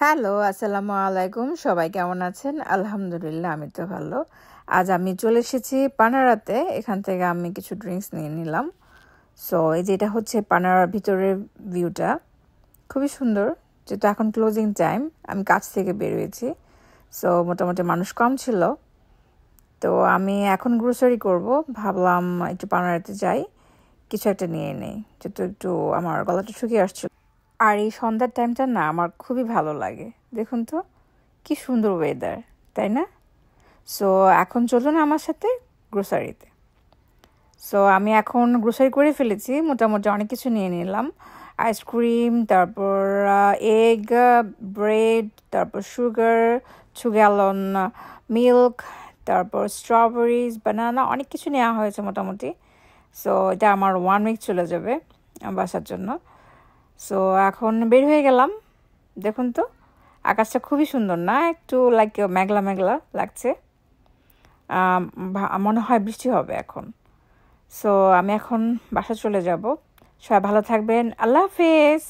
Hello, আসসালামু আলাইকুম। সবাই কেমন আছেন? আলহামদুলিল্লাহ, আমি তো ভালো। আজ আমি চলে এসেছি পানারাতে। এখান থেকে আমি কিছু ড্রিঙ্কস নিয়ে নিলাম। সো এই যেটা হচ্ছে পানারার ভিতরের ভিউটা, খুবই সুন্দর। যেহেতু এখন ক্লোজিং টাইম, আমি কাছ থেকে বেরিয়েছি। সো মোটামুটি মানুষ কম ছিল। তো আমি এখন গ্রোসারি করব, ভাবলাম একটু পানারাতে যাই, কিছু একটা নিয়ে নেই, যেহেতু একটু আমার গলাটা শুকিয়ে আসছিল। আর এই সন্ধ্যার টাইমটা না আমার খুবই ভালো লাগে। দেখুন তো কি সুন্দর ওয়েদার, তাই না? সো এখন চলুন আমার সাথে গ্রোসারিতে। সো আমি এখন গ্রোসারি করে ফেলেছি, মোটামুটি অনেক কিছু নিয়ে নিলাম। আইসক্রিম, তারপর এগ, ব্রেড, তারপর সুগার, 2 গ্যালন মিল্ক, তারপর স্ট্রবেরিজ, বানানা, অনেক কিছু নেওয়া হয়েছে মোটামুটি। সো এটা আমার 1 উইক চলে যাবে বাসার জন্য। সো এখন বের হয়ে গেলাম। দেখুন তো আকাশটা খুবই সুন্দর না? একটু লাইক মেঘলা মেঘলা লাগছে। মনে হয় বৃষ্টি হবে এখন। সো আমি এখন বাসা চলে যাব। সবাই ভালো থাকবেন। আল্লাহ হাফেজ।